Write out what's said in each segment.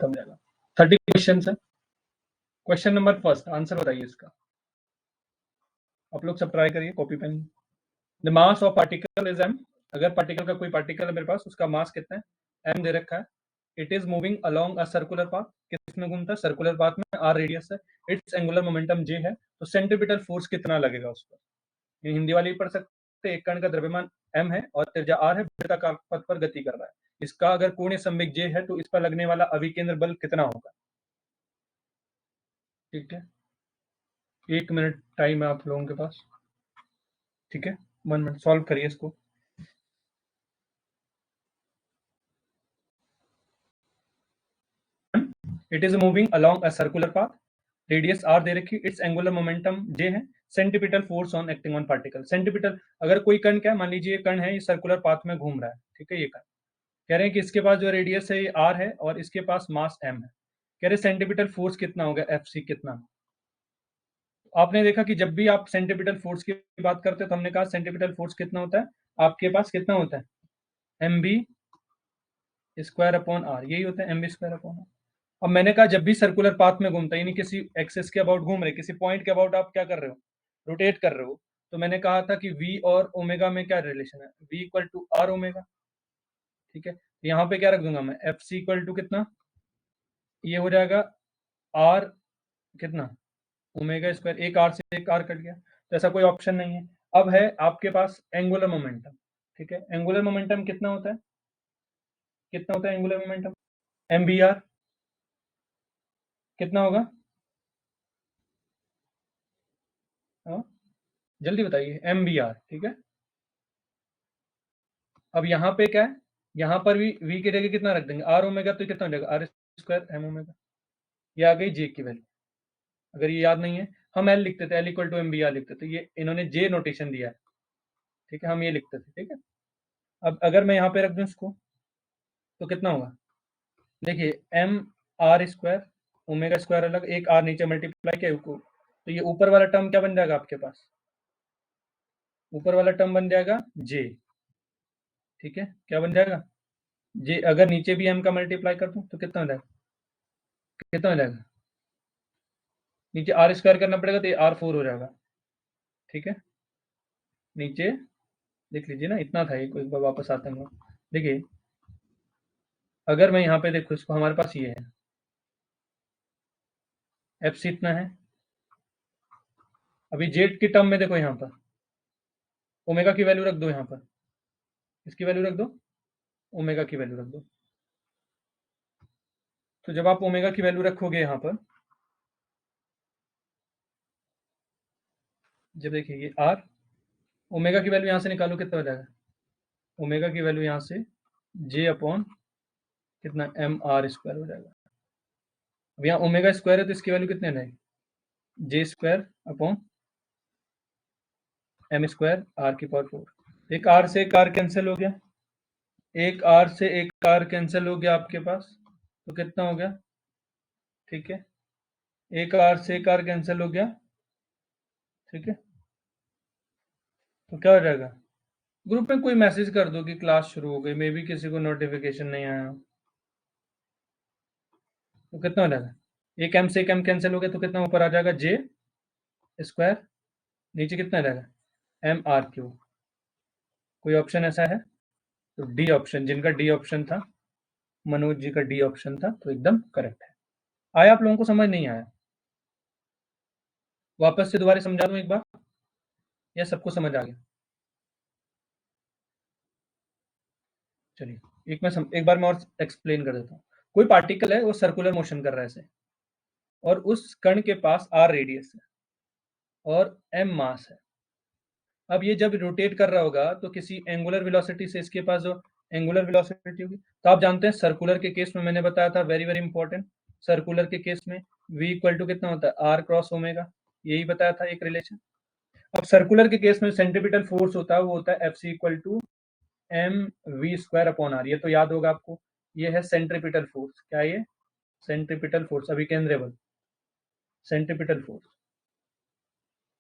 खत्म जाएगा। 30 क्वेश्चन है। क्वेश्चन नंबर फर्स्ट, आंसर बताइए इसका। आप लोग सब ट्राई करिए, copy pen. The mass of particle is m। अगर पार्टिकल का कोई पार्टिकल है मेरे पास, उसका मास कितना है, m दे रखा है। It is moving along a circular path. किसमें घूमता है, सर्कुलर पाथ में। r रेडियस है। इट्स एंगुलर मोमेंटम j है। तो सेंट्रीपिटल फोर्स कितना लगेगा उस पर, ये हिंदी वाली पढ़ सकते हैं। एक कण का द्रव्यमान m है और त्रिज्या r है, वृत्ताकार पथ पर गति कर रहा है। इसका अगर कोणीय संवेग j है तो इस पर लगने वाला अभिकेंद्र बल कितना होगा। ठीक है, 1 मिनट टाइम है आप लोगों के पास। ठीक है, 1 मिनट, सॉल्व करिए इसको। It is moving along a circular path. Radius r दे रखी, इट्स एंगुलर मोमेंटम j है। Centripetal force on acting on particle. Centripetal, अगर कोई कण क्या है, मान लीजिए ये कण है, ये सर्कुलर पाथ में घूम रहा है। ठीक है, ये कण कह रहे हैं कि इसके पास जो रेडियस है ये r है और इसके पास मास m है। कह रहे सेंट्रीपिटल फोर्स कितना होगा, Fc कितना। आपने देखा कि जब भी आप सेंट्रीपिटल फोर्स की बात करते हैं तो हमने कहा सेंट्रीपिटल फोर्स कितना होता है, आपके पास कितना होता है, mb स्क्वायर अपॉन r, यही होता है mb स्क्वायर अपॉन r। अब मैंने कहा जब भी सर्कुलर पाथ में घूमता है, यानी किसी एक्सेस के अबाउट घूम रहे, किसी पॉइंट के अबाउट आप क्या कर रहे हो, रोटेट कर रहे हो, तो मैंने कहा था कि v और ओमेगा में क्या रिलेशन है, v equal to r omega. ठीक है, यहाँ पे क्या रख दूंगा मैं, एफ सी इक्वल टू कितना, ये हो जाएगा r कितना, ओमेगा स्क्वायर। एक r से एक r कट गया, तो ऐसा कोई ऑप्शन नहीं है। अब है आपके पास एंगुलर मोमेंटम। ठीक है, एंगुलर मोमेंटम कितना होता है, कितना होता है angular momentum, M B R कितना होगा, हाँ जल्दी बताइए, एम बी आर। ठीक है, अब यहाँ पे क्या है, यहाँ पर भी v की जगह कितना रख देंगे, r ओमेगा, तो कितना हो जाएगा r स्क्वायर एम ओमेगा। ये आ गई j की वैल्यू। अगर ये याद नहीं है, हम l लिखते थे, l equal to M B R लिखते थे, ये इन्होंने j नोटेशन दिया है। ठीक है, हम ये लिखते थे। ठीक है, अब अगर मैं यहाँ पे रख दूँ इसको, तो कितना होगा, देखिए M R square omega square अलग, एक r नीचे मल्टीप्लाई किया को, तो ये ऊपर वाला टर्म क्या बन जाएगा आपके पास, ऊपर वाला टर्म बन जाएगा j। ठीक है, क्या बन जाएगा j। अगर नीचे भी m का मल्टीप्लाई कर दूं तो कितना हो जाएगा, कितना हो जाएगा, नीचे r स्क्वायर करना पड़ेगा तो ये r4 हो जाएगा। ठीक है, नीचे देख लीजिए ना, इतना था, एक बार वापस आते हैं हम लोग। देखिए अगर मैं यहाँ पे देखो इसको, हमारे पास ये है एफ सी इतना है। अभी जेड की टर्म में देखो, यहाँ पर ओमेगा की वैल्यू रख दो, यहाँ पर इसकी वैल्यू रख दो, ओमेगा की वैल्यू रख दो। तो जब आप ओमेगा की वैल्यू रखोगे यहाँ पर, जब देखिए ये आर, ओमेगा की वैल्यू यहाँ से निकालो, कितना हो जाएगा, ओमेगा की वैल्यू यहाँ से जे अपॉन कितना एम आर स्क्वायर हो जाएगा। अब यहाँ ओमेगा स्क्वायर है तो इसकी वैल्यू कितने रहेगी, J square upon M square R की पावर 4। एक आर से एक आर कैंसिल हो गया, एक आर से एक आर कैंसिल हो गया आपके पास, तो कितना हो गया। ठीक है, एक आर से एक आर कैंसिल हो गया। ठीक है, तो क्या हो जाएगा, ग्रुप में कोई मैसेज कर दो कि क्लास शुरू हो गई, मे भी किसी को नोटिफिकेशन नहीं आया। तो कितना हो जाएगा, एक एम से एक एम कैंसिल हो गया, तो कितना ऊपर आ जाएगा जे स्क्वायर, नीचे कितना आ जाएगा एम आर क्यू। कोई ऑप्शन ऐसा है, तो डी ऑप्शन, जिनका डी ऑप्शन था, मनोज जी का डी ऑप्शन था, तो एकदम करेक्ट है। आया आप लोगों को समझ, नहीं आया, वापस से दोबारा समझा दूं एक बार, या सबको समझ आ गया। चलिए एक बार मैं और एक्सप्लेन कर देता हूँ। कोई पार्टिकल है, वो सर्कुलर मोशन कर रहा है ऐसे, और उस कण के पास आर रेडियस है और एम मास है। अब ये जब रोटेट कर रहा होगा तो किसी एंगुलर वेलोसिटी से इसके पास जो एंगुलर वेलोसिटी होगी, तो आप जानते हैं सर्कुलर के केस में मैंने बताया था, वेरी वेरी इंपॉर्टेंट, सर्कुलर के केस में v इक्वल टू कितना होता है, r क्रॉस ओमेगा, यही बताया था एक रिलेशन। अब सर्कुलर के केस में सेंट्रीपिटल फोर्स होता है, वो होता है F C equal to M V square upon R. ये तो याद होगा आपको, ये है सेंट्रीपिटल फोर्स। क्या ये, सेंट्रीपिटल फोर्स, अभी केंद्रीय बल, सेंट्रीपिटल फोर्स।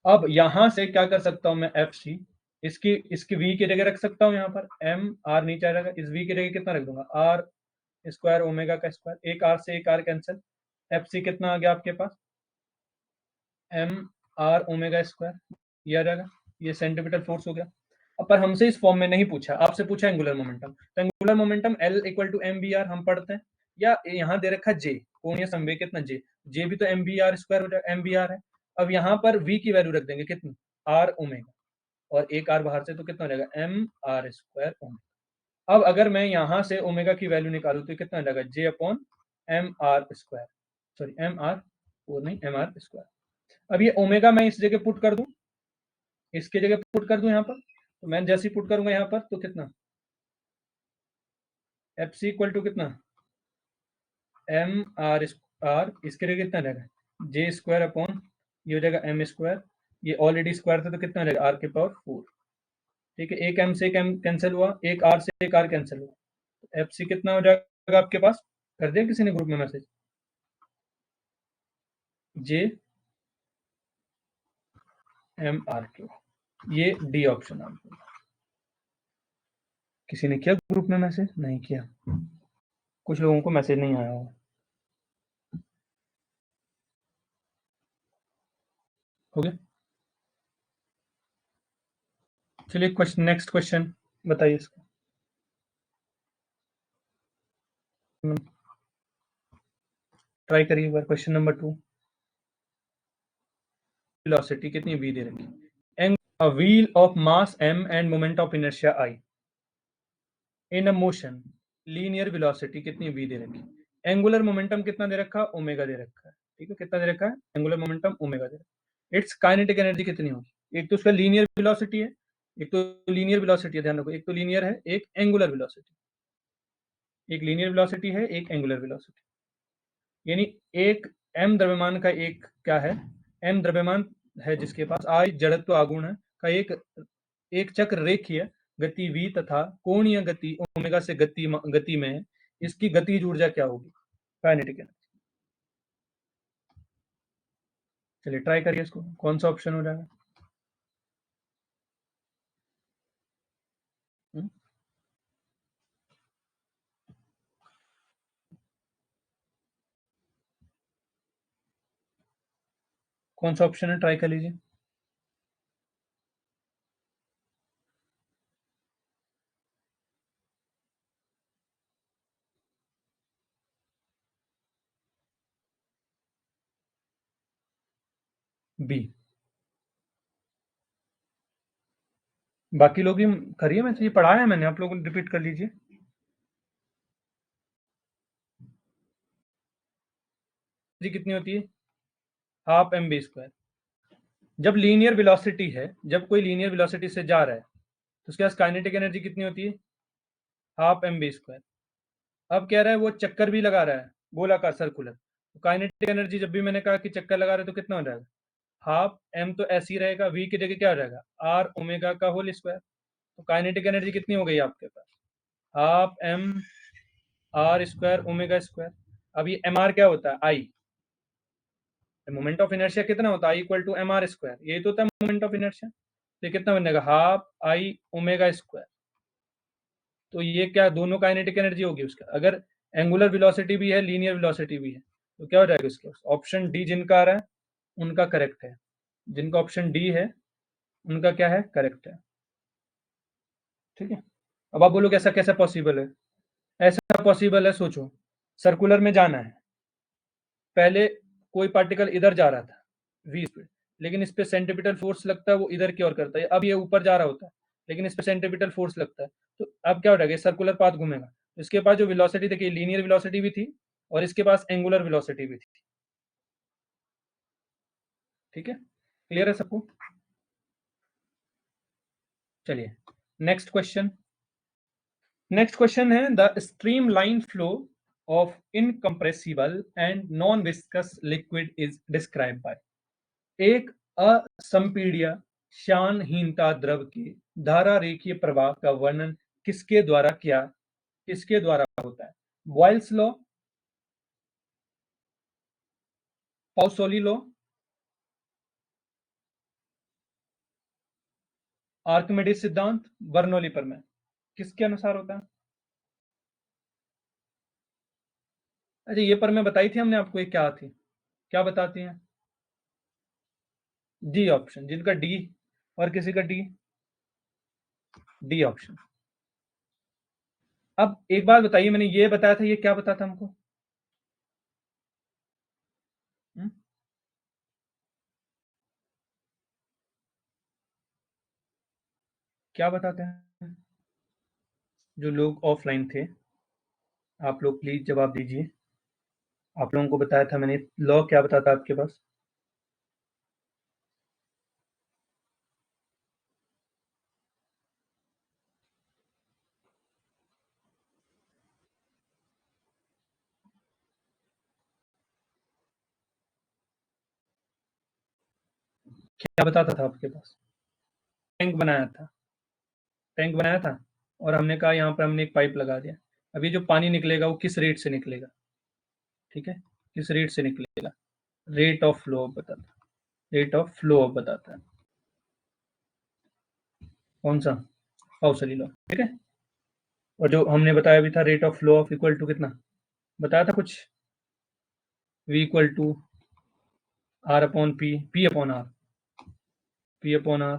अब यहां से क्या कर सकता हूं मैं, एफ सी, इसकी v की जगह रख सकता हूं, यहाँ पर एम आर नीचे आ जाएगा, इस v की जगह कितना रख दूंगा, आर स्क्वायर ओमेगा का स्क्वायर, एक आर से एक आर कैंसिल, एफ सी कितना आ गया आपके पास, एम आर ओमेगा स्क्वायर, ये आ जाएगा, ये सेंटीमीटर फोर्स हो गया। अब पर हमसे इस फॉर्म में नहीं पूछा, आपसे पूछा एंगुलर मोमेंटम, तो angular momentum L equal to M B R हम पढ़ते हैं, या यहाँ दे रखा जे, कोणीय संवेग कितना जे, जे भी तो एम बी आर स्क्वायर हो जाएगा, एम बी आर है। अब यहाँ पर वी की वैल्यू रख देंगे कितनी, आर ओमेगा, और एक आर बाहर से, तो कितना हो जाएगा एम आर स्क्वायर ओमेगा। अब अगर मैं यहाँ से ओमेगा की वैल्यू निकालू तो कितना हो जाएगा, J upon M R square, sorry M R, वो नहीं एम आर स्क्वायर। अब ये ओमेगा मैं इस जगह पुट कर दूं, इसके जगह पुट कर दूं यहाँ पर, तो मैं जैसे ही पुट करूंगा यहाँ पर तो कितना, एफ सी इक्वल टू कितना, एम आर आर, इसके लिए कितना रहेगा, जे स्क्वायर अपॉन, ये हो जाएगा एम स्क्वायर, ये ऑलरेडी स्क्वायर था तो कितना रहेगा आर के पावर 4। ठीक है, एक एम से एक एम कैंसिल हुआ, एक आर से एक आर कैंसिल हुआ, एफ सी कितना हो जाएगा आपके पास, कर दिया किसी ने ग्रुप में मैसेज, जे एम आर क्यू, ये डी ऑप्शन आपको, किसी ने किया ग्रुप में मैसेज, नहीं किया, कुछ लोगों को मैसेज नहीं आया होगा, हो गया। चलिए क्वेश्चन, नेक्स्ट क्वेश्चन बताइए इसका। ट्राई करिए एक बार, क्वेश्चन नंबर 2, वेलोसिटी कितनी v दे रखी, एंग a wheel of mass m and moment of inertia I in a motion, linear velocity कितनी v दे रखी, एंगुलर मोमेंटम कितना दे रखा, ओमेगा दे रखा है, ठीक है, कितना दे रखा है, एंगुलर मोमेंटम ओमेगा दे रखा है, इट्स काइनेटिक एनर्जी कितनी होगी, एक तो उसका लीनियर वेलोसिटी है, एक तो लीनियर वेलोसिटी है, ध्यान रखो, एक तो लीनियर है, एक एंगुलर वेलोसिटी, एक लीनियर वेलोसिटी है, एक एंगुलर वेलोसिटी, यानी एक m द्रव्यमान का, एक क्या है, m द्रव्यमान है जिसके पास I जड़त्व आघूर्ण है का एक एक चक्र रेखीय गति v तथा कोणीय गति ओमेगा से गति में है, इसकी गतिज ऊर्जा क्या होगी, काइनेटिक एनर्जी। चलिए ट्राई करिए इसको, कौन सा ऑप्शन हो जाएगा, हुँ? कौन सा ऑप्शन है, ट्राई कर लीजिए। बी, बाकी लोग भी करिए, मैं तो ये पढ़ाया है मैंने, आप लोग रिपीट कर लीजिए। जी कितनी होती है, हाफ एम बी स्क्वायर, जब लीनियर वेलोसिटी है, जब कोई लीनियर वेलोसिटी से जा रहा है तो उसके पास काइनेटिक एनर्जी कितनी होती है, हाफ एम बी स्क्वायर। अब कह रहा है वो चक्कर भी लगा रहा है, गोलाकार सर्कुलर, तो काइनेटिक एनर्जी, जब भी मैंने कहा कि चक्कर लगा रहे तो कितना हो जाएगा, हाफ एम तो ऐसे ही रहेगा, वी की जगह क्या हो जाएगा, आर ओमेगा का होल स्क्वायर, तो काइनेटिक एनर्जी कितनी हो गई आपके पास, half M R square omega square. अब ये एम आर क्या होता है, आई, मोमेंट ऑफ इनर्शिया कितना होता है, I equal to M R square, यही तो होता है मोमेंट ऑफ इनर्शिया, तो ये कितना बन जाएगा, हाफ आई ओमेगा स्क्वायर। तो ये क्या, दोनों काइनेटिक एनर्जी होगी उसका, अगर एंगुलर वेलोसिटी भी है, लीनियर वेलोसिटी भी है, तो क्या हो जाएगा इसके, ऑप्शन डी जिनका आ रहा है उनका करेक्ट है, जिनका ऑप्शन डी है उनका क्या है, करेक्ट है। ठीक है, अब आप बोलोगे ऐसा कैसे पॉसिबल है, ऐसा पॉसिबल है, सोचो, सर्कुलर में जाना है, पहले कोई पार्टिकल इधर जा रहा था v स्पीड, लेकिन इस पे सेंट्रीपिटल फोर्स लगता है, वो इधर की ओर करता है, अब ये ऊपर जा रहा होता है, लेकिन इस पे सेंट्रीपिटल फोर्स लगता है, तो अब क्या हो जाएगा, सर्कुलर पाथ घूमेगा, तो इसके पास जो वेलोसिटी देखिए, लीनियर वेलोसिटी भी थी और इसके पास एंगुलर वेलोसिटी भी थी। ठीक है, क्लियर है सबको। चलिए नेक्स्ट क्वेश्चन, नेक्स्ट क्वेश्चन है, the stream line flow of incompressible and non viscous liquid is describe by, एक असंपीड्य शानहीनता द्रव के धारा रेखीय प्रवाह का वर्णन किसके द्वारा किया, किसके द्वारा होता है, बॉयल्स लॉ, पाउसोली लॉ, आर्किमिडीज सिद्धांत, बर्नौली प्रमेय, किसके अनुसार होता है, अच्छा, ये पर मैं बताई थी हमने आपको, ये क्या थी, क्या बताती हैं? डी ऑप्शन, जिनका डी और किसी का डी, डी ऑप्शन। अब एक बात बताइए, मैंने ये बताया था, ये क्या बताता हमको? हुँ? क्या बताते हैं? जो लोग ऑफलाइन थे, आप लोग प्लीज़ जवाब दीजिए। आप लोगों को बताया था मैंने, लॉ क्या बताता है आपके पास? क्या बताता था आपके पास? टैंक बनाया था, टैंक बनाया था और हमने कहा यहाँ पे हमने एक पाइप लगा दिया। अब ये जो पानी निकलेगा वो किस रेट से निकलेगा? ठीक है? किस रेट से निकलेगा? रेट ऑफ फ्लो अब बताता है, रेट ऑफ फ्लो अब बताता है। कौन-सा? पाउसली लॉ, ठीक है? और जो हमने बताया भी था, rate of flow of equal to कितना? बताया था कुछ? V equal to R upon P, P upon R, P upon R,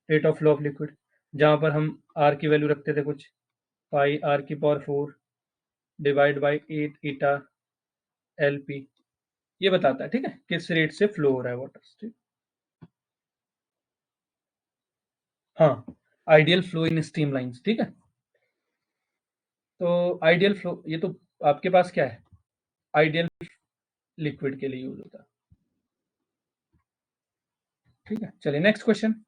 rate of flow of liquid, जहाँ पर हम R की वैल्यू रखते थे कुछ, पाई R की power 4 divide by 8 eta LP, ये बताता है, ठीक है? किस रेट से फ्लो हो रहा है वाटर, ठीक? हाँ, ideal flow in stream lines, ठीक है? तो आइडियल फ्लो, ये तो आपके पास क्या है? आइडियल लिक्विड के लिए यूज़ होता है, ठीक है? चलिए next question.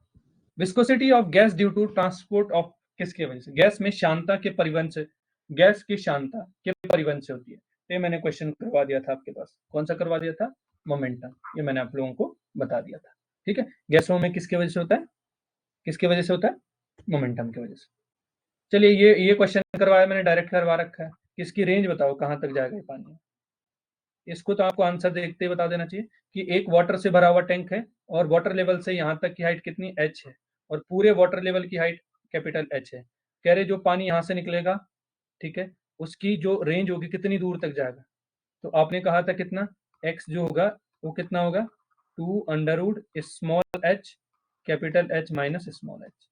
Viscosity of gas due to transport of, किसकी वजह से? गैस में श्यानता के परिवहन से, गैस की श्यानता के परिवहन से होती है। तो ये मैंने क्वेश्चन करवा दिया था आपके पास। कौन सा करवा दिया था? मोमेंटम। ये मैंने आप लोगों को बता दिया था, ठीक है? गैसों में किसकी वजह से होता है? किसकी वजह से होता है? मोमेंटम की वजह से। चलिए ये क्वेश्चन करवाया मैंने, डायरेक्ट करवा रखा है। किसकी रेंज बताओ, कहाँ तक जाएगा ये पानी? इसको तो आपको आंसर देखते ही बता देना चाहिए कि एक वाटर से भरा हुआ टैंक है और वाटर लेवल से यहाँ तक की हाइट कितनी, h है, और पूरे वाटर लेवल की हाइट कैपिटल H है। कह रहे जो पानी यहाँ से निकलेगा, ठीक है, उसकी जो रेंज होगी कितनी दूर तक जाएगा? तो आपने कहा था कितना, x जो होगा वो कितना होगा, 2 under root small h capital H minus small h।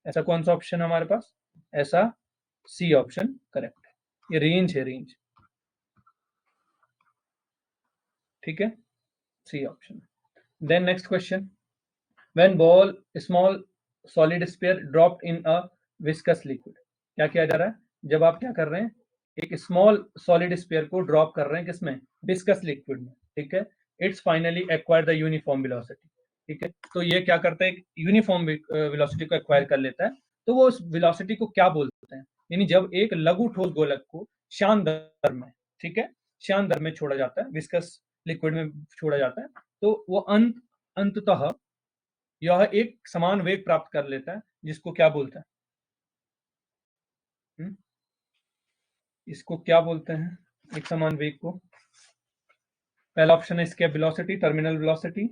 ऐसा कौन सा ऑप्शन हमारे पास? ऐसा सी ऑप्शन करेक्ट है। ये रेंज है, रेंज, ठीक है? C option. Then next question. When ball small solid sphere dropped in a viscous liquid, क्या किया जा रहा है? जब आप क्या कर रहे हैं, एक स्मॉल सॉलिड स्पेयर को ड्रॉप कर रहे हैं, किसमें? विस्कस लिक्विड में, ठीक है? It's finally acquire the uniform velocity, ठीक है? तो ये क्या करता है, एक यूनिफॉर्म वेलोसिटी को एक्वायर कर लेता है। तो वो उस वेलोसिटी को क्या बोलते हैं? यानी जब एक लघु ठोस गोलक को शांत दर में, ठीक है, शांत दर में छोड़ा जाता है, विस्कस लिक्विड में छोड़ा जाता है, तो वो अंततः यह एक समान वेग प्राप्त कर लेता है, जिसको क्या बोलते हैं? हुँ? इसको क्या बोलते हैं, एक समान वेग को? पहला ऑप्शन है इसके वेलोसिटी, टर्मिनल वेलोसिटी।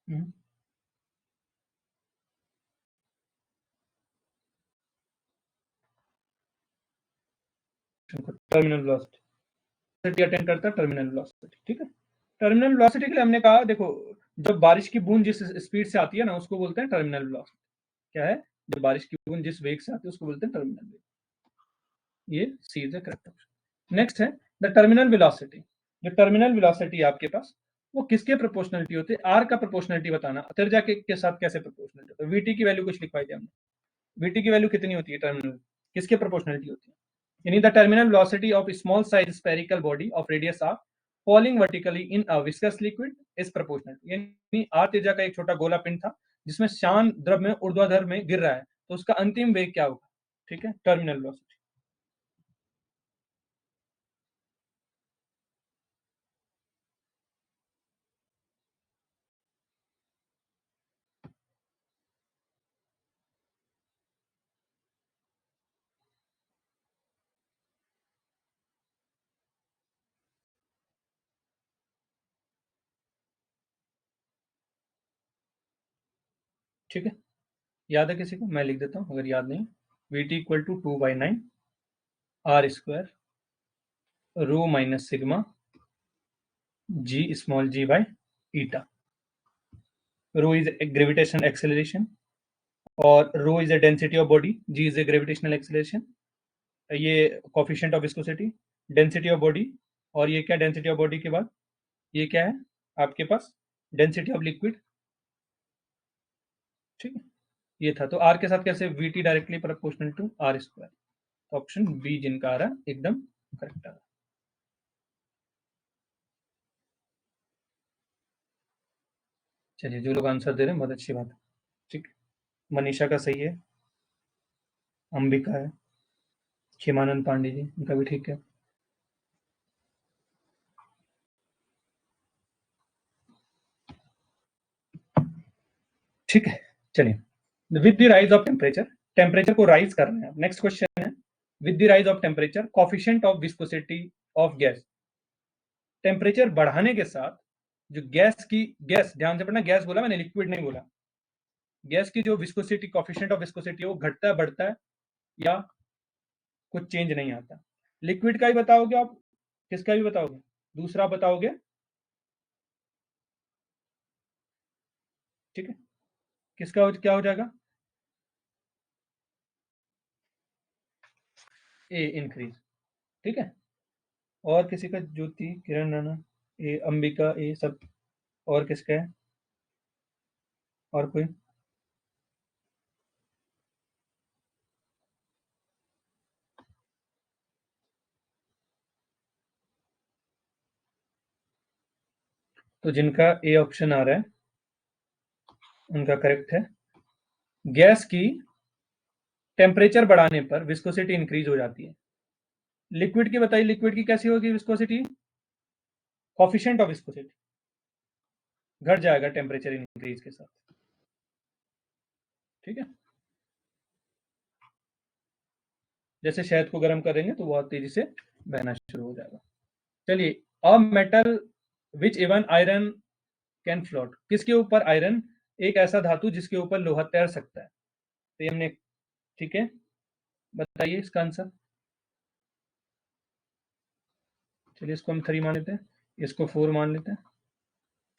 हुँ, टर्मिनल वेलोसिटी अटेंड करता है, टर्मिनल वेलोसिटी, ठीक है? टर्मिनल वेलोसिटी के लिए हमने कहा, देखो, जब बारिश की बूंद जिस स्पीड से आती है ना, उसको बोलते हैं टर्मिनल वेलोसिटी। क्या है? जब बारिश की बूंद जिस वेग से आती है, उसको बोलते हैं टर्मिनल वेग। ये C is the correct option. Next है द टर्मिनल वेलोसिटी। जो टर्मिनल वेलोसिटी है आपके पास, वो किसके प्रोपोर्शनलिटी होती है? आर का प्रोपोर्शनलिटी बताना, त्रिज्या के साथ कैसे प्रोपोर्शनलिटी होता है? वीटी की वैल्यू कुछ लिखवाई थी हमने, वीटी की वैल्यू कितनी होती है टर्मिनल, किसके प्रोपोर्शनलिटी होती है? यानी the terminal velocity of small size spherical body of radius R falling vertically in a viscous liquid is proportional. यानी आर त्रिज्या का एक छोटा गोला पिंड था, जिसमें शांत द्रव में ऊर्ध्वाधर में गिर रहा है, तो उसका अंतिम वेग क्या होगा? ठीक है, टर्मिनल वेलोसिटी, ठीक है? याद है किसी को? मैं लिख देता हूँ अगर याद नहीं। V T equal to 2/9 R square rho minus sigma G small G by eta. Rho is gravitational acceleration और rho is a density of body, G is a gravitational acceleration, ये coefficient of viscosity, density of body, और ये क्या density of body के बाद ये क्या है आपके पास डेंसिटी ऑफ लिक्विड। ठीक है, ये था। तो आर के साथ कैसे, V T directly proportional to R square. तो ऑप्शन बी जिनका आ रहा है एकदम करेक्ट आ रहा है। चलिए, जो लोग आंसर दे रहे हैं बहुत अच्छी बात है। ठीक है, मनीषा का सही है, अंबिका है, खेमानंद पांडे जी उनका भी ठीक है। ठीक है, चलिए। With the rise of temperature, temperature को राइज करना है। नेक्स्ट क्वेश्चन है, with the rise of temperature coefficient of viscosity of gas. Temperature बढ़ाने के साथ जो गैस की, गैस ध्यान से पढ़ना, गैस बोला मैंने, लिक्विड नहीं बोला। गैस की जो विस्कोसिटी, कोफिशिएंट ऑफ विस्कोसिटी है, वो घटता है, बढ़ता है, या कुछ चेंज नहीं आता। लिक्विड का ही बताओगे आप, किसका भी बताओगे, दूसरा बताओगे। ठीक है, किसका क्या हो जाएगा, ए इंक्रीज। ठीक है, और किसी का, ज्योति, किरण राणा, ए अंबिका, ए सब, और किसका है, और कोई। तो जिनका ए ऑप्शन आ रहा है उनका करेक्ट है। गैस की टेम्परेचर बढ़ाने पर विस्कोसिटी इंक्रीज हो जाती है। लिक्विड की बताइए, लिक्विड की कैसी होगी विस्कोसिटी, कोफिशिएंट ऑफ विस्कोसिटी घट जाएगा टेम्परेचर इंक्रीज के साथ। ठीक है, जैसे शहद को गर्म करेंगे तो बहुत तेजी से बहना शुरू हो जाएगा। चलिए, a metal which even iron can float, किसके ऊपर आयरन, एक ऐसा धातु जिसके ऊपर लोहा तैर सकता है। तो ये हमने, ठीक है, बताइए इसका आंसर। चलिए, इसको हम 3 मान लेते हैं, इसको 4 मान लेते हैं।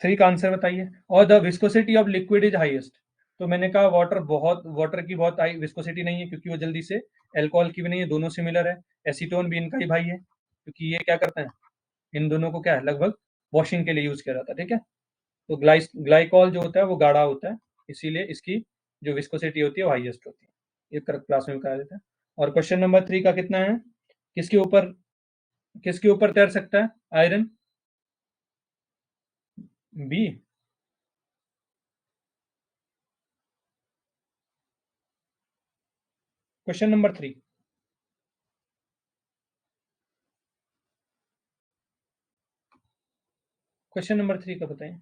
3 का आंसर बताइए। और the viscosity of liquid is highest. तो मैंने कहा वाटर की बहुत हाई विस्कोसिटी नहीं है, क्योंकि वो जल्दी से, एल्कोहल की भी नहीं है, दोनों सिमिलर है। एसीटोन भी इनका ही भाई है, क्योंकि ये क्या करते हैं, इन दोनों को क्या है, लगभग वॉशिंग के लिए यूज किया जाता है। ठीक है, तो ग्लाइकॉल जो होता है वो गाढ़ा होता है, इसीलिए इसकी जो विस्कोसिटी होती है वो हाईएस्ट होती है। ये करंट क्लास में बता देते हैं। और क्वेश्चन नंबर 3 का कितना है, किसके ऊपर, किसके ऊपर तैर सकता है iron, B. Question number 3, question number 3 का बताएं।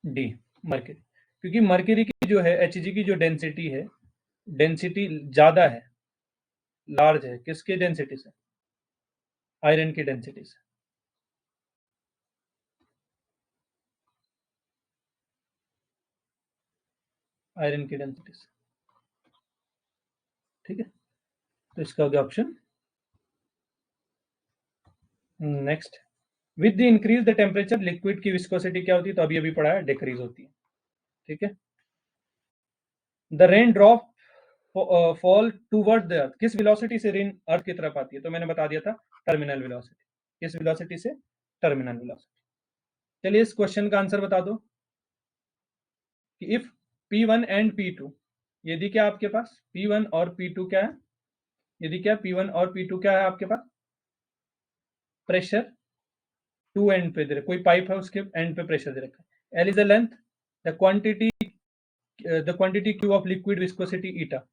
D, mercury. क्योंकि मर्क्यूरी की जो है, एच की जो डेंसिटी है, डेंसिटी ज्यादा है, लार्ज है, किसके डेंसिटी से, आयरन की डेंसिटी से। आयरन की डेंसिटी से। ठीक है, तो इसका हो गया option next. With the increase the temperature liquid की विस्कोसिटी क्या होती है, तो अभी अभी पढ़ा है, डिक्रीज होती है। ठीक है, the rain drop fall toward the earth, किस वेलोसिटी से रेन अर्थ की तरफ आती है, तो मैंने बता दिया था, टर्मिनल वेलोसिटी। किस वेलोसिटी से, टर्मिनल वेलोसिटी। चलिए, इस क्वेश्चन का आंसर बता दो कि इफ P1 एंड P2, यदि क्या आपके पास P1 और P2 क्या है, यदि क्या P1 और P2 क्या है आपके पास, प्रेशर 2 एंड पे दे रखा, कोई पाइप है उसके एंड पे प्रेशर दे रखा है। L is the length, the quantity, the quantity Q of liquid viscosity ईटा।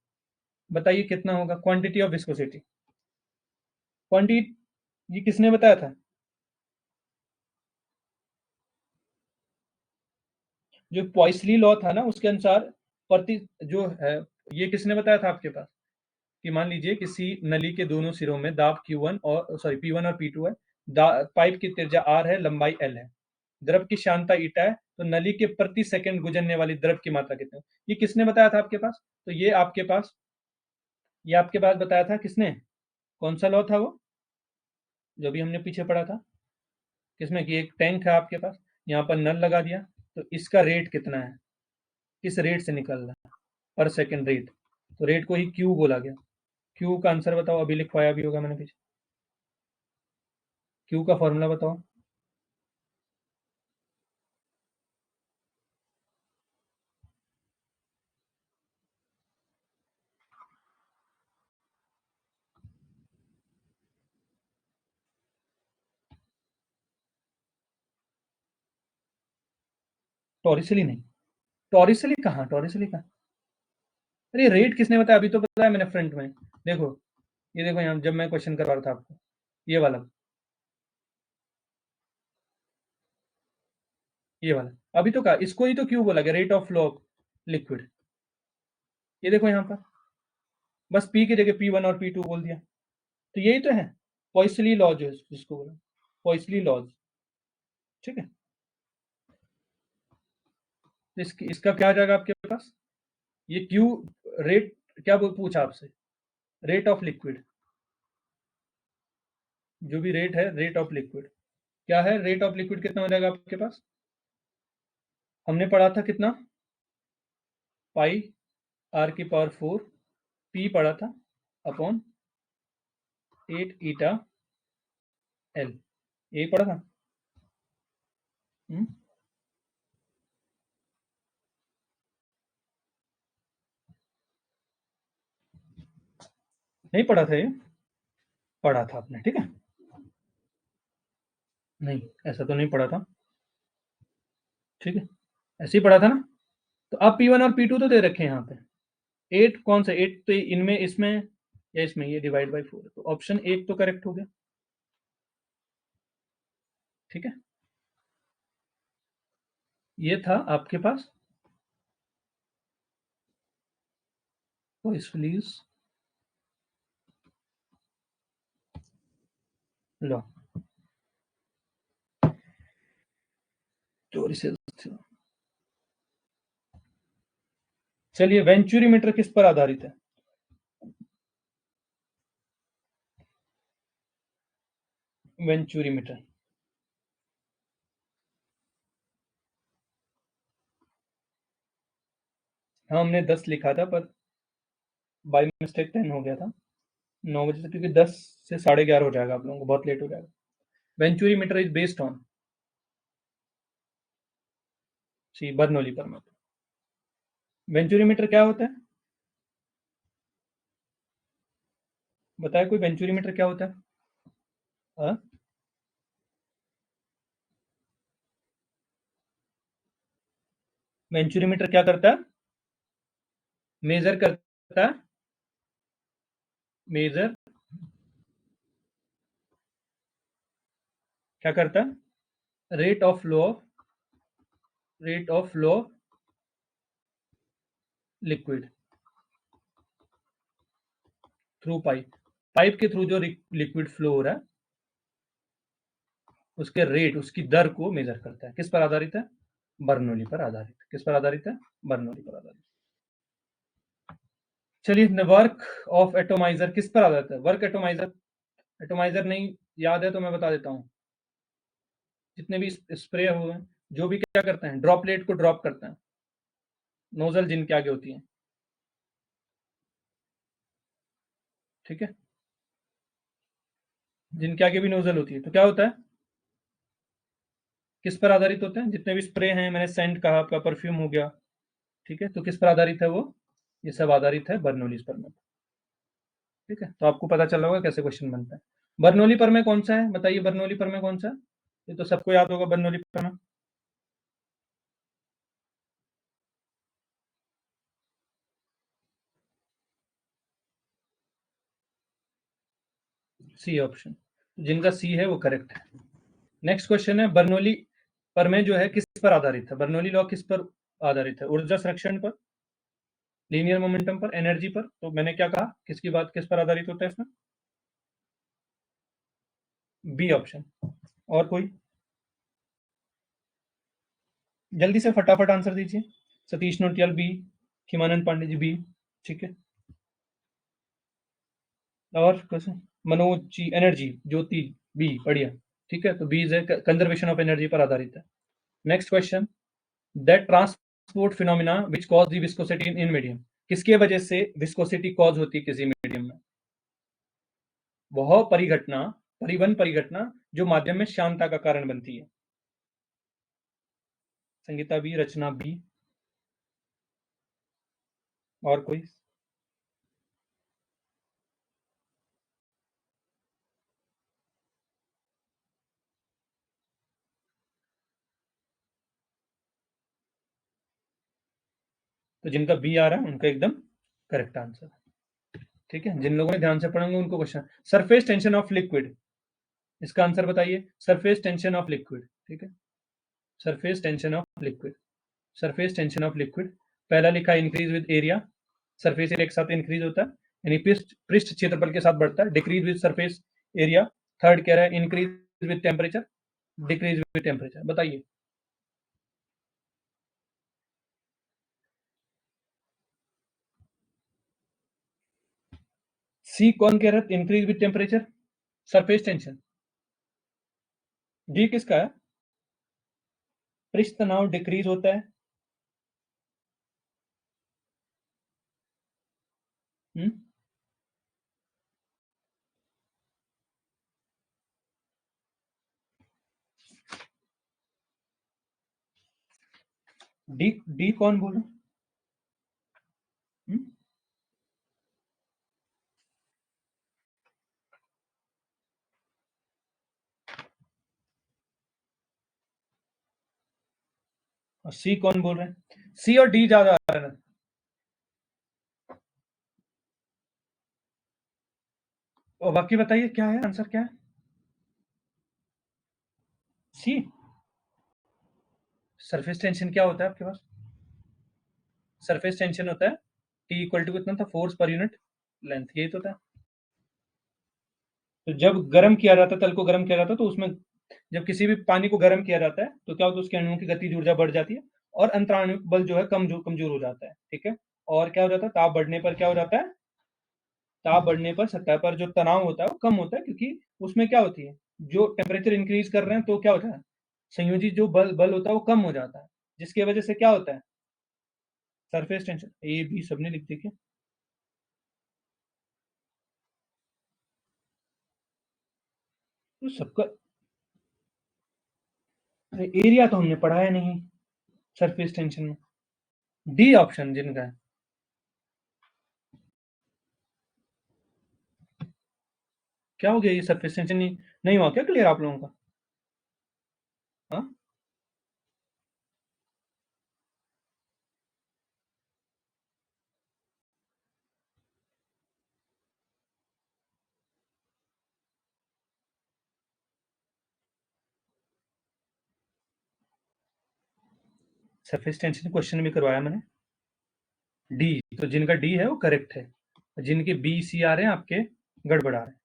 बताइए कितना होगा क्वांटिटी ऑफ विस्कोसिटी, क्वांटिटी, ये किसने बताया था, जो पॉइसली लॉ था ना, उसके अनुसार प्रति जो है, ये किसने बताया था आपके पास, कि मान लीजिए किसी नली के दोनों सिरों में दाब Q1 और सॉरी P1 और P2 है, पाइप की त्रिज्या R है, लंबाई L है, द्रव की श्यानता ईटा है, तो नली के प्रति सेकंड गुजरने वाली द्रव की मात्रा कितनी हो? ये किसने बताया था आपके पास? तो ये आपके पास बताया था किसने? कौन सा लॉ था वो जो भी हमने पीछे पढ़ा था? किसमें कि एक टैंक है आपके पास, यहाँ पर नल लगा दिया, तो इसका रेट कितना है, किस रेट से निकल रहा है, पर सेकंड रेट, तो रेट को ही क्यू बोला गया। क्यू का आंसर बताओ, अभी लिखवाया भी होगा मैंने पीछे। क्यू का फॉर्मूला बताओ। टॉरिसली नहीं, टॉरिसली कहाँ, टॉरिसली कहाँ? अरे रेट किसने बताया, अभी तो बताया मैंने फ्रंट में। देखो, ये देखो यहाँ जब मैं क्वेश्चन करवा रहा था आपको, ये वाला, ये वाला अभी तो कहा, इसको ही तो क्यों बोला गया, rate of flow of liquid. ये देखो यहाँ पर बस पी की जगह P1 और P2 बोल दिया, तो यही तो है पॉइसली लॉ, जो है जिसको बोला पॉइसली लॉज। ठीक है, तो इसका क्या आ जाएगा आपके पास, ये क्यू रेट, क्या पूछा आपसे, रेट ऑफ लिक्विड, जो भी रेट है, रेट ऑफ लिक्विड क्या है, रेट ऑफ लिक्विड कितना हो जाएगा आपके पास? हमने पढ़ा था कितना, पाई r⁴ p पढ़ा था अपॉन 8 ईटा एल, यही पढ़ा था। नहीं पढ़ा था ये, पढ़ा था आपने, ठीक है, नहीं ऐसा तो नहीं पढ़ा था, ठीक है, ऐसे ही पढ़ा था ना। तो अब P1 और P2 तो दे रखे हैं यहाँ पे, 8 कौन सा 8, तो इनमें, इसमें या इसमें, ये डिवाइड बाई 4, तो ऑप्शन 1 तो करेक्ट हो गया। ठीक है, ये था आपके पास पॉइसलीज लॉ। चलिए, वेंचुरी मीटर किस पर आधारित है? वेंचुरी मीटर, हाँ हमने 10 लिखा था, पर बाई मिस्टेक 10 हो गया था, 9 बजे से, क्योंकि 10 से 11:30 हो जाएगा आप लोगों को, बहुत लेट हो जाएगा। Venturi meter is based on C Bernoulli पर मीटर। वेंचुरी मीटर क्या होता है, बताया कोई, वेंचुरी मीटर क्या होता है? हाँ, वेंचुरी मीटर क्या करता है, मेजर करता है, मेजर क्या करता है, rate of flow, rate of flow liquid through pipe, pipe के थ्रू जो लिक्विड फ्लो हो रहा है, उसके रेट, उसकी दर को मेजर करता है। किस पर आधारित है, बर्नौली पर आधारित। किस पर आधारित है, बर्नौली पर आधारित। चलिए, वर्क ऑफ एटोमाइजर किस पर आधारित है, वर्क एटोमाइजर, एटोमाइजर नहीं याद है तो मैं बता देता हूँ, जितने भी स्प्रे हुए हैं, जो भी क्या करते हैं, ड्रॉपलेट को ड्रॉप करते हैं, नोजल जिनके आगे होती है, ठीक है, जिनके आगे भी नोजल होती है, तो क्या होता है, किस पर आधारित होते हैं, जितने भी स्प्रे हैं, मैंने सेंट कहा, आपका परफ्यूम हो गया, ठीक है, तो किस पर आधारित है वो, ये सब आधारित है बर्नौलीज पर में। ठीक है, तो आपको पता चल रहा होगा कैसे क्वेश्चन बनता है। बर्नौली पर में कौन सा है, बताइए, बर्नौली पर में कौन सा है, ये तो सबको याद होगा, बर्नौली पर में सी ऑप्शन, जिनका सी है वो करेक्ट है। नेक्स्ट क्वेश्चन है, बर्नौली पर में जो है किस पर आधारित है, बर्नौली लॉ किस पर आधारित है, ऊर्जा संरक्षण पर, लीनियर मोमेंटम पर, एनर्जी पर, तो मैंने क्या कहा, किसकी बात किस पर आधारित होता है इसमें, बी ऑप्शन। और कोई, जल्दी से फटाफट आंसर दीजिए। सतीश नोटियाल बी, हिमानंद पांडे जी बी, ठीक है। और question, Manoj ji energy, Jyoti B, बढ़िया, ठीक है। तो B is conservation of energy पर आधारित है। Next question, that transport phenomena which cause the viscosity in medium, किसके वजह से विस्कोसिटी कॉज होती है किसी मीडियम में? वह परिघटना, परिवहन परिघटना जो माध्यम में श्यानता का कारण बनती है। संगीता बी, रचना बी, और कोई? तो जिनका बी आ रहा है उनका एकदम करेक्ट आंसर, ठीक है। जिन लोगों ने ध्यान से पढ़ेंगे उनको question, surface tension of liquid, इसका आंसर बताइए। सरफेस टेंशन ऑफ लिक्विड, ठीक है। Surface tension of liquid, surface tension of liquid, पहला लिखा increase with area, surface area के साथ इंक्रीज होता है, यानी पृष्ठ पृष्ठ क्षेत्रफल के साथ बढ़ता है। Decrease with surface area, third कह रहा है increase with temperature, decrease with temperature, बताइए। सी कौन कह रहा है increase with temperature, surface tension? D किसका है? पृष्ठ तनाव डिक्रीज होता है। हम्म, डी, डी कौन बोला? हम्म, और सी कौन बोल रहे हैं? सी और डी ज्यादा आ रहा है। और बाकी बताइए क्या है आंसर, क्या है? सी। सरफेस टेंशन क्या होता है आपके पास? सरफेस टेंशन होता है टी इक्वल टू कितना था, फोर्स पर यूनिट लेंथ, यही तो था। तो जब गर्म किया जाता है, तल को गर्म किया जाता है, तो उसमें जब किसी भी पानी को गर्म किया जाता है तो क्या होता है, उसके अणुओं की गतिज ऊर्जा बढ़ जाती है और अंतराणविक बल जो है कमजोर कमजोर हो जाता है, ठीक है। और क्या हो जाता है, ताप बढ़ने पर क्या हो जाता है, ताप बढ़ने पर सतह पर जो तनाव होता है वो कम होता है, क्योंकि उसमें क्या होती है, जो टेम्परेचर इंक्रीज कर रहे हैं तो क्या होता है, संयोजी जो बल बल होता है वो कम हो जाता है, जिसकी वजह से क्या होता है, सरफेस टेंशन। ए बी सबने लिख दी क्या? तो सबका एरिया तो हमने पढ़ाया नहीं सरफेस टेंशन में। डी ऑप्शन जिनका है। क्या हो गया, ये सरफेस टेंशन नहीं, नहीं हुआ क्या क्लियर आप लोगों का? हाँ, सरफेस टेंशन क्वेश्चन भी करवाया मैंने। डी, तो जिनका डी है वो करेक्ट है, जिनके बी सी आ रहे हैं आपके गड़बड़ा रहे हैं।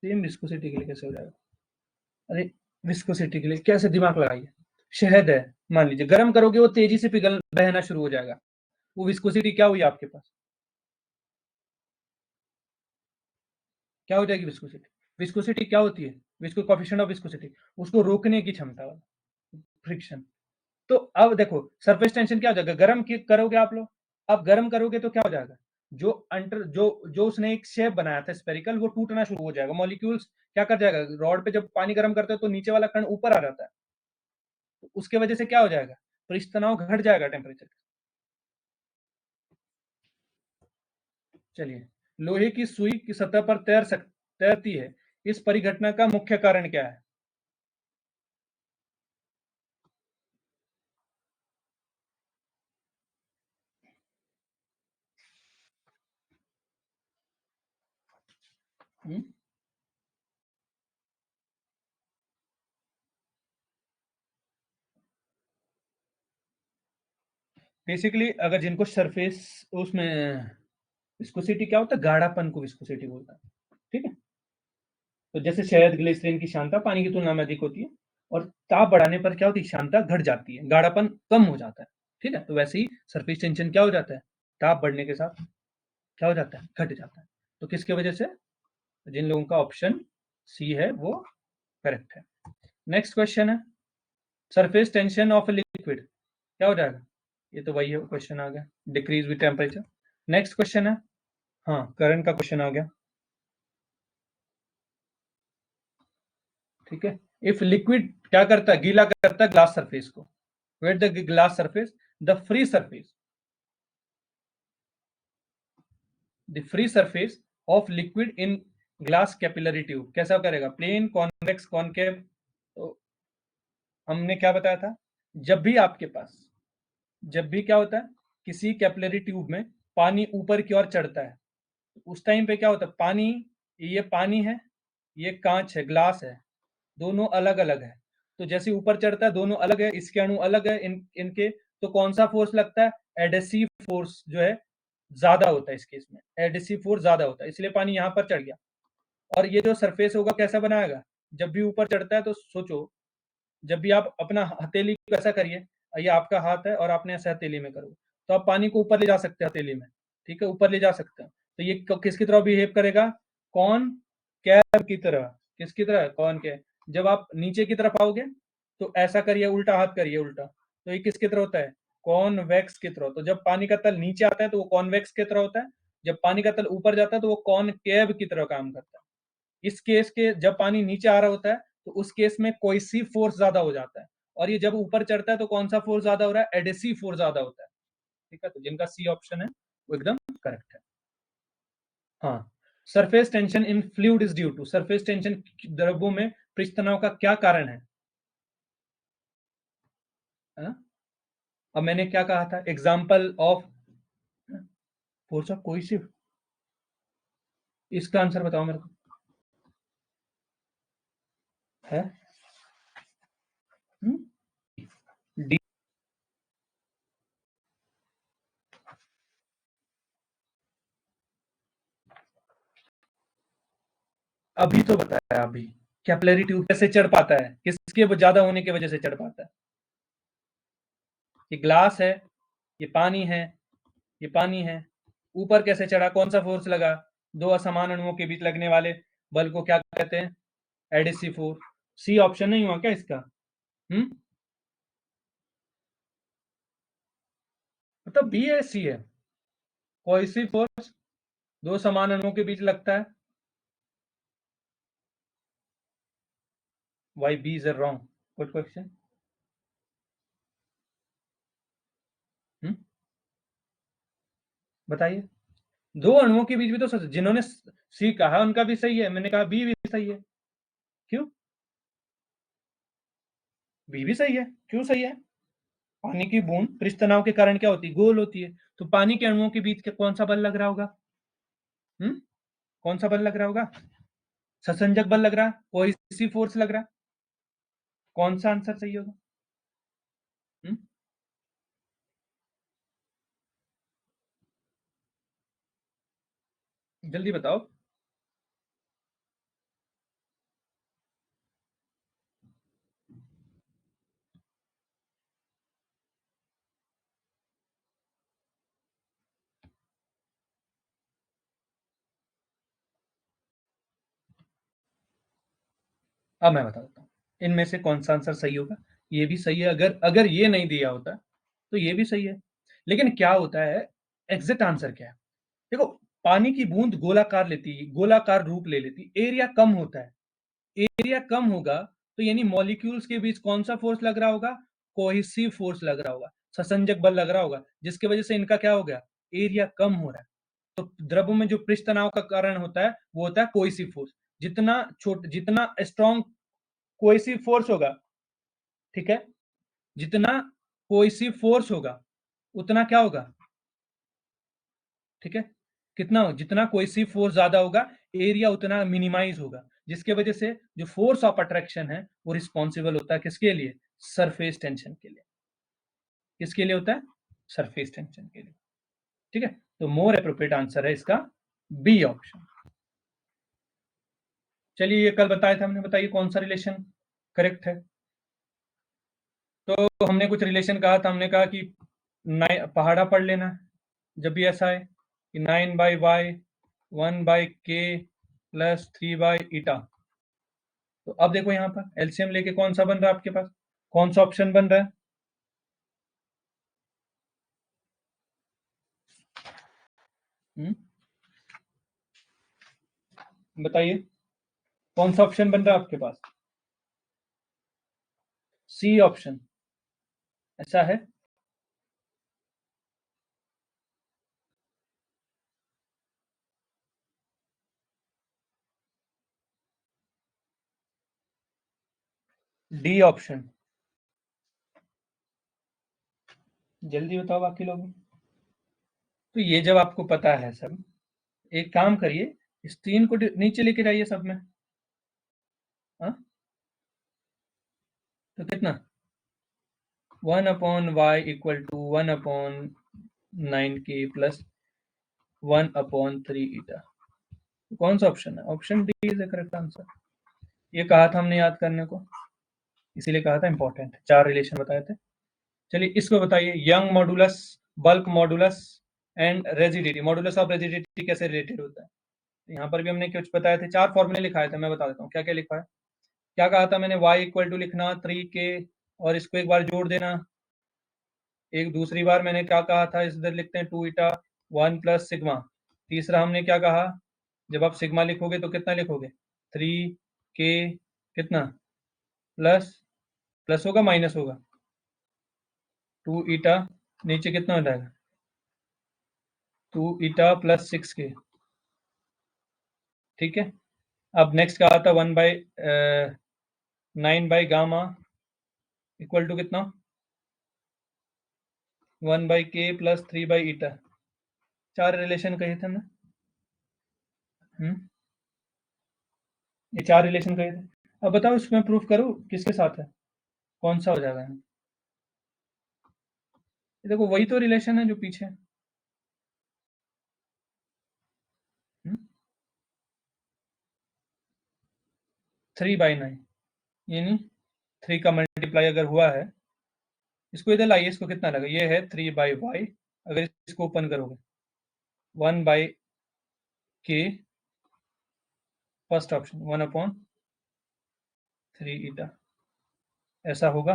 सेम विस्कोसिटी के लिए कैसे हो जाएगा? अरे, विस्कोसिटी के लिए कैसे दिमाग लगाइए। शहद है, मान लीजिए गर्म करोगे वो तेजी से पिघल बहना शुरू हो जाएगा, वो विस्कोसिटी क्या हुई आपके पास, क्या हो जाएगी विस्कोसिटी? विस्कोसिटी क्या होती है? विस्को कोफिशिएंट ऑफ विस्कोसिटी, उसको रोकने की क्षमता वाला, फ्रिक्शन। तो अब देखो सरफेस टेंशन क्या हो जाएगा, गर्म करोगे आप लोग, अब गर्म करोगे तो क्या हो जाएगा, जो अंटर जो जो उसने एक शेप बनाया था स्पेरिकल, वो टूटना शुरू हो जाएगा, मॉलिक्यूल्स क्या कर जाएगा, रॉड पे जब पानी गर्म करते हो तो नीचे वाला कण ऊपर आ जाता है, तो उसके वजह से क्या हो जाएगा, पृष्ठ तनाव घट जाएगा टेम्परेचर। चलिए, लोहे की सुई की सतह पर तैरती है, इस परिघटना का मुख्य कारण क्या है? बेसिकली अगर जिनको सरफेस उसमें विस्कोसिटी क्या होता है, गाढ़ापन को विस्कोसिटी बोलता है, ठीक है। तो जैसे शहद ग्लिसरीन की क्षमता पानी की तुलना में अधिक होती है, और ताप बढ़ाने पर क्या होती है, श्यानता घट जाती है, गाढ़ापन कम हो जाता है। ठीक है, तो वैसे ही सरफेस टेंशन क्या हो जाता है, ताप बढ़ने के साथ क्या हो जाता है, घट जाता है। तो किसके वजह से, जिन लोगों का ऑप्शन सी है वो करेक्ट है। नेक्स्ट क्वेश्चन है, सरफेस टेंशन ऑफ लिक्विड क्या हो जाएगा, ये तो वही है क्वेश्चन आ गया, decrease with temperature. Next question है, हाँ करंट का क्वेश्चन आ गया। ठीक है, इफ लिक्विड क्या करता है, गीला करता है ग्लास सरफेस को, wet the glass surface, the free surface, the free surface of liquid in glass capillary tube कैसा करेगा, प्लेन, कॉन्वेक्स, कॉनकेव। तो हमने क्या बताया था, जब भी आपके पास, जब भी क्या होता है, किसी कैपिलरी ट्यूब में पानी ऊपर की ओर चढ़ता है, उस टाइम पे क्या होता है, पानी, ये पानी है, ये कांच है, ग्लास है, दोनों अलग अलग है। तो जैसे ऊपर चढ़ता है दोनों अलग है, इसके अणु अलग है, इनके, तो कौन सा फोर्स लगता है, एडेसिव फोर्स जो है ज्यादा होता है, इस केस में एडेसिव फोर्स ज्यादा होता है, इसलिए पानी यहां पर चढ़ गया। और ये जो सरफेस होगा कैसा बनाएगा, जब भी ऊपर चढ़ता है तो सोचो, जब भी आप अपना हथेली को ऐसा करिए, ये आपका हाथ है और आपने ऐसे हथेली में करो, तो आप पानी को ऊपर ले जा सकते हैं हथेली में। ठीक है, ऊपर ले जा सकते हैं, तो ये किसकी तरह बिहेव करेगा, कौन कैब की तरह, किसकी तरह, कौन के। जब आप नीचे की तरफ आओगे तो ऐसा करिए, उल्टा हाथ करिए, उल्टा, तो ये किसकी तरह होता है, कॉन्वेक्स की तरह। तो जब पानी का तल नीचे आता है तो वो कॉन्वेक्स की तरह होता है, जब पानी का तल ऊपर जाता है तो वो कॉनकेव की तरह काम करता है। इस केस के जब पानी नीचे आ रहा होता है तो उस केस में कोइसिव फोर्स ज्यादा हो जाता है, और ये जब ऊपर चढ़ता है तो कौन सा फोर्स ज्यादा हो रहा है, एडेसिव फोर्स ज्यादा होता है। ठीक है, तो जिनका सी ऑप्शन है वो एकदम करेक्ट है। हाँ, surface tension in fluid is due to, surface tension द्रव्यों में पृष्ठ तनाव का क्या कारण है? हाँ? अब मैंने क्या कहा था, एग्जाम्पल ऑफ फोर्स ऑफ कोइसिव, इसका आंसर बताओ मेरे को, है डी। अभी तो बताया, अभी कैपिलरी ट्यूब कैसे चढ़ पाता है, किसके ज्यादा होने की वजह से चढ़ पाता है, ये ग्लास है, ये पानी है, ये पानी है, ऊपर कैसे चढ़ा, कौन सा फोर्स लगा, दो असमान अणुओं के बीच लगने वाले बल को क्या कहते हैं, एडिसिव फोर्स। सी ऑप्शन नहीं हुआ क्या इसका? हम्म, मतलब बी है, सी है, कोई फोर्स दो समान अणुओं के बीच लगता है, why B is wrong, good question. बताइए, दो अणुओं के बीच भी तो जिन्होंने सी कहा उनका भी सही है, मैंने कहा बी भी सही है, क्यों, बी भी सही है, क्यों सही है, पानी की बूंद पृष्ठ तनाव के कारण क्या होती है, गोल होती है, तो पानी के अणुओं के बीच कौन सा बल लग रहा होगा, हम्म, कौन सा बल लग रहा होगा, ससंजक बल लग रहा, कोई सी फोर्स लग रहा, कौन सा आंसर सही होगा? हम्म, जल्दी बताओ। अब मैं बता देता हूँ इनमें से कौन सा आंसर सही होगा। ये भी सही है, अगर अगर ये नहीं दिया होता तो ये भी सही है, लेकिन क्या होता है, एग्जैक्ट आंसर क्या है, देखो, पानी की बूंद गोलाकार लेती, गोलाकार रूप ले लेती, एरिया कम होता है, एरिया कम होगा, तो यानी मॉलिक्यूल्स के बीच कौन सा फोर्स लग रहा होगा, कोहेसिव फोर्स लग रहा होगा, ससंजक बल लग रहा होगा, जिसकी वजह से इनका क्या हो गया, एरिया कम हो रहा है। तो द्रव में जो पृष्ठ तनाव का कारण होता है वो होता है कोहेसिव फोर्स, जितना छोट, जितना स्ट्रॉन्ग कोहेसिव फोर्स होगा, ठीक है, जितना कोहेसिव फोर्स होगा उतना क्या होगा, ठीक है, कितना हो, जितना कोहेसिव फोर्स ज्यादा होगा, एरिया उतना मिनिमाइज होगा, जिसके वजह से जो फोर्स ऑफ अट्रैक्शन है वो रिस्पॉन्सिबल होता है किसके लिए, सरफेस टेंशन के लिए, किसके लिए होता है, सरफेस टेंशन के लिए। ठीक है, तो मोर अप्रोप्रिएट आंसर है इसका बी ऑप्शन। चलिए, ये कल बताया था हमने, बताइए कौन सा रिलेशन करेक्ट है। तो हमने कुछ रिलेशन कहा था, हमने कहा कि पहाड़ा पढ़ लेना जब भी ऐसा है कि 9/y 1/k प्लस 3/eta। तो अब देखो यहाँ पर एलसीएम लेके कौन सा बन रहा है आपके पास, कौन सा ऑप्शन बन रहा है? बताइए कौन सा ऑप्शन बन रहा है आपके पास? सी ऑप्शन, ऐसा है? डी ऑप्शन, जल्दी बताओ बाकी लोग। तो ये जब आपको पता है सब, एक काम करिए, इस 3 को नीचे लेके जाइए सब में। हाँ, तो कितना 1/y equal to 1/9k plus 1/3 eta। कौन सा ऑप्शन है? Option D is the correct answer. ये कहा था हमने याद करने को, इसीलिए कहा था इंपॉर्टेंट, 4 रिलेशन बताए थे। चलिए इसको बताइए, young modulus, bulk modulus and rigidity, modulus of rigidity कैसे रिलेटेड होता है? तो यहाँ पर भी हमने कुछ बताए थे, 4 फॉर्मूले लिखाए थे, मैं बता देता हूँ क्या क्या लिखा है। क्या कहा था मैंने? y इक्वल टू लिखना 3k और इसको एक बार जोड़ देना। एक दूसरी बार मैंने क्या कहा था, इधर लिखते हैं 2 eta 1 प्लस सिग्मा। तीसरा हमने क्या कहा, जब आप सिग्मा लिखोगे तो कितना लिखोगे, 3k कितना प्लस, प्लस होगा माइनस होगा, 2 eta, नीचे कितना हो जाएगा 2 eta प्लस 6k। ठीक है, अब नेक्स्ट कहा था 1/9 इक्वल टू कितना 1/k प्लस 3/eta। 4 रिलेशन कहे थे हमने। ये 4 रिलेशन कहे थे। अब बताओ इसमें प्रूफ करो किसके साथ है, कौन सा हो जाएगा? ये देखो वही तो रिलेशन है जो पीछे है। 3/9, यानी 3 का मल्टीप्लाई अगर हुआ है, इसको इधर लाइए, इसको कितना लगा, ये है 3/y, अगर इसको ओपन करोगे 1/k, फर्स्ट ऑप्शन 1/3 eta, ऐसा होगा?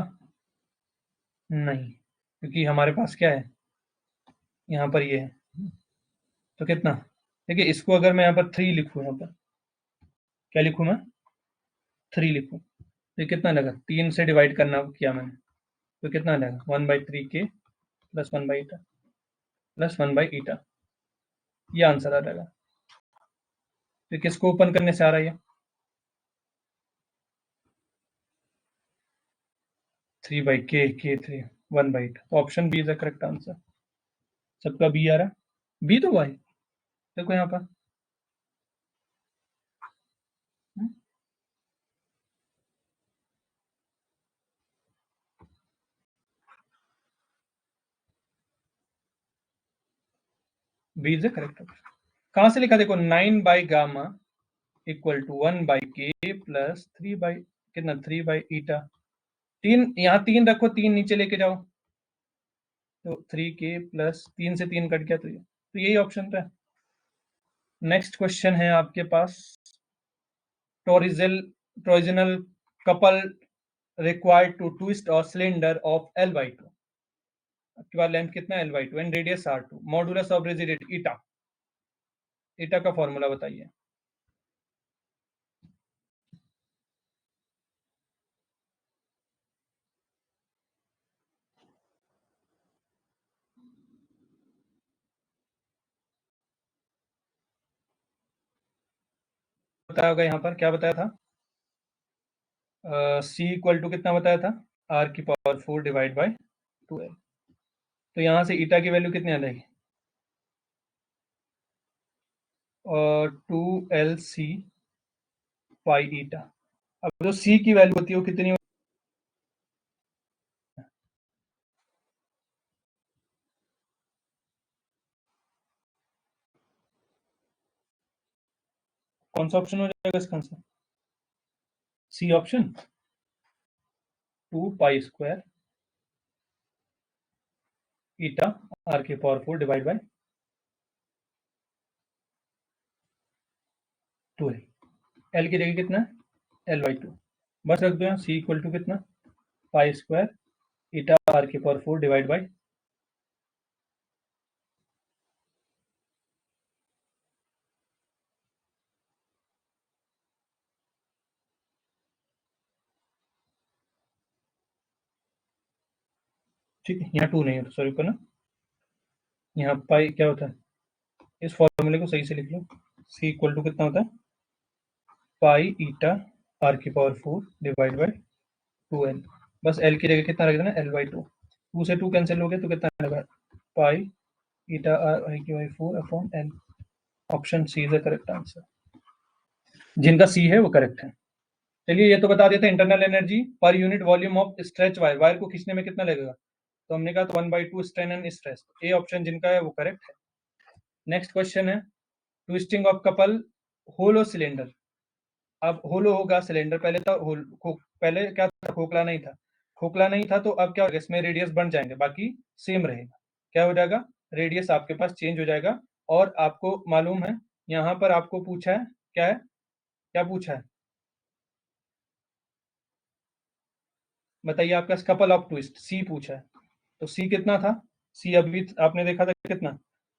नहीं, क्योंकि हमारे पास क्या है, यहाँ पर ये है। तो कितना, देखिए इसको अगर मैं यहाँ पर 3 लिखूँ, यहाँ पर क्या लिखूँ मैं, 3 लिखूँ, तो ये कितना लगा, 3 से डिवाइड करना किया मैंने, तो कितना लगेगा 1/3k plus 1/eta plus 1/eta, ये आंसर आ जाएगा। तो किसको ओपन करने से आ रहा है ये, 3/k, k3 1/8, तो option B is the correct answer. सबका बी आ रहा है, बी तो हुआ है, देखो यहाँ पर B is the correct option. कहाँ से लिखा, देखो 9/gamma equal to 1/k plus 3 कितना 3/eta। 3 यहाँ 3 रखो, 3 नीचे लेके जाओ, तो 3k प्लस 3 से 3 कट गया, तो यही ऑप्शन पे। नेक्स्ट क्वेश्चन है आपके पास, torsional couple required to twist a cylinder of L/2, आपके पास लेंथ कितना है L/2 and radius R2, modulus of rigidity eta, eta का फॉर्मूला बताइए। बताया होगा यहाँ पर, क्या बताया था, C इक्वल टू कितना बताया था, R⁴ डिवाइड बाई 2L। तो यहाँ से ईटा की वैल्यू कितनी आ जाएगी, और 2LC पाई ईटा। अब जो C की वैल्यू होती है वो कितनी, कौन सा ऑप्शन हो जाएगा इसका answer, C option, 2 pi square eta R की पावर 4 डिवाइड बाय 2 एल की जगह कितना है L/2 बस रख दो यहाँ सी इक्वल टू कितना पाई स्क्वायर ईटा आर की पावर 4 डिवाइड बाय ठीक है यहाँ 2 नहीं है सॉरी को ना यहाँ पाई क्या होता है इस फॉर्मूले को सही से लिख लो सी इक्वल टू कितना होता है पाई ईटा आर की पावर 4 डिवाइड बाय 2 एल बस एल की जगह कितना रख देना L/2 2 से 2 कैंसिल हो गया तो कितना लगा पाई ईटा आर आई की by 4 upon L option C is the correct answer जिनका सी है वो करेक्ट है चलिए ये तो बता देते हैं इंटरनल एनर्जी पर unit volume of stretch wire wire को खींचने में कितना लगेगा तो हमने कहा 1/2 strain and stress A option जिनका है वो करेक्ट है नेक्स्ट क्वेश्चन है twisting of couple hollow cylinder अब होलो होगा सिलेंडर पहले था पहले क्या था खोखला नहीं था तो अब क्या होगा इसमें रेडियस बढ़ जाएंगे बाकी सेम रहेगा क्या हो जाएगा रेडियस आपके पास चेंज हो जाएगा और आपको मालूम है यहाँ पर आपको पूछा है क्या पूछा है बताइए आपका कपल ऑफ ट्विस्ट सी पूछा है तो सी कितना था सी अभी आपने देखा था कितना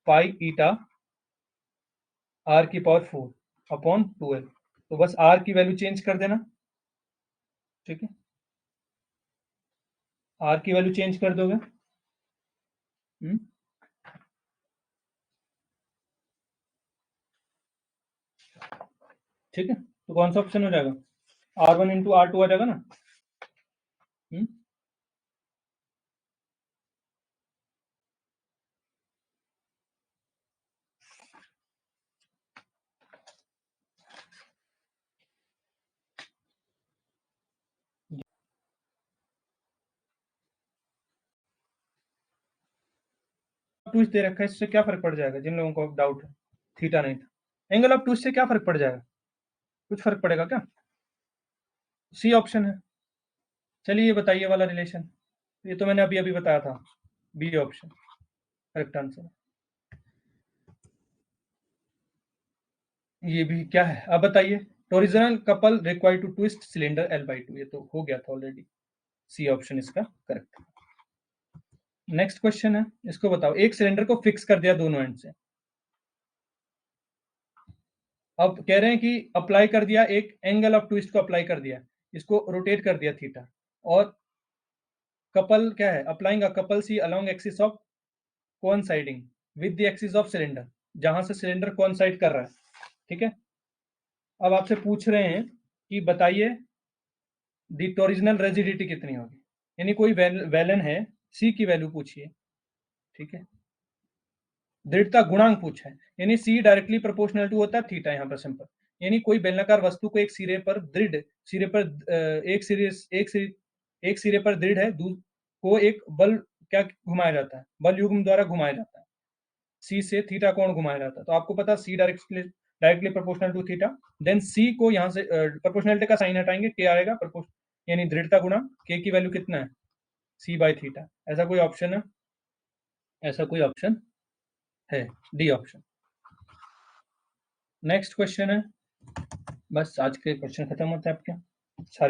पाई ईटा आर की पावर 4 अपॉन 2 एल तो बस आर की वैल्यू चेंज कर देना ठीक है आर की वैल्यू चेंज कर दोगे ठीक है तो कौन सा ऑप्शन हो जाएगा R1 × R2 आ जाएगा ना हम्म ट्विस्ट दे रखा है इससे क्या फर्क पड़ जाएगा जिन लोगों को डाउट है थीटा नहीं था एंगल ऑफ ट्विस्ट से क्या फर्क पड़ जाएगा कुछ फर्क पड़ेगा क्या सी ऑप्शन है चलिए ये बताइए वाला रिलेशन ये तो मैंने अभी अभी बताया था बी ऑप्शन करेक्ट आंसर ये भी क्या है अब बताइए torsional couple required to twist cylinder L/2 ये तो हो गया था ऑलरेडी सी ऑप्शन इसका करेक्ट नेक्स्ट क्वेश्चन है इसको बताओ एक सिलेंडर को फिक्स कर दिया दोनों एंड से अब कह रहे हैं कि अप्लाई कर दिया एक एंगल ऑफ ट्विस्ट को अप्लाई कर दिया इसको रोटेट कर दिया थीटा और कपल क्या है applying a couple C along axis of coinciding with the axis of cylinder जहां से सिलेंडर कोइंसाइड कर रहा है ठीक है अब आपसे पूछ रहे हैं कि बताइए दी टोरिजिनल रेजिडिटी कितनी होगी यानी कोई वेलन है सी की वैल्यू पूछिए ठीक है दृढ़ता गुणांक पूछा है यानी सी डायरेक्टली प्रोपोर्शनल टू होता है थीटा यहाँ पर सिंपल यानी कोई बेलनाकार वस्तु को एक सिरे पर दृढ़ सिरे पर एक सिरे पर दृढ़ है को एक बल क्या घुमाया जाता है बल युग्म द्वारा घुमाया जाता है सी से थीटा कोण घुमाया जाता है तो आपको पता C directly proportional to theta then C को यहाँ से प्रोपोर्शनलिटी का साइन हटाएंगे के आएगा यानी दृढ़ता गुणा के की वैल्यू कितना है C/थीटा ऐसा कोई ऑप्शन है डी ऑप्शन नेक्स्ट क्वेश्चन है बस आज के क्वेश्चन खत्म होते हैं आपके सारे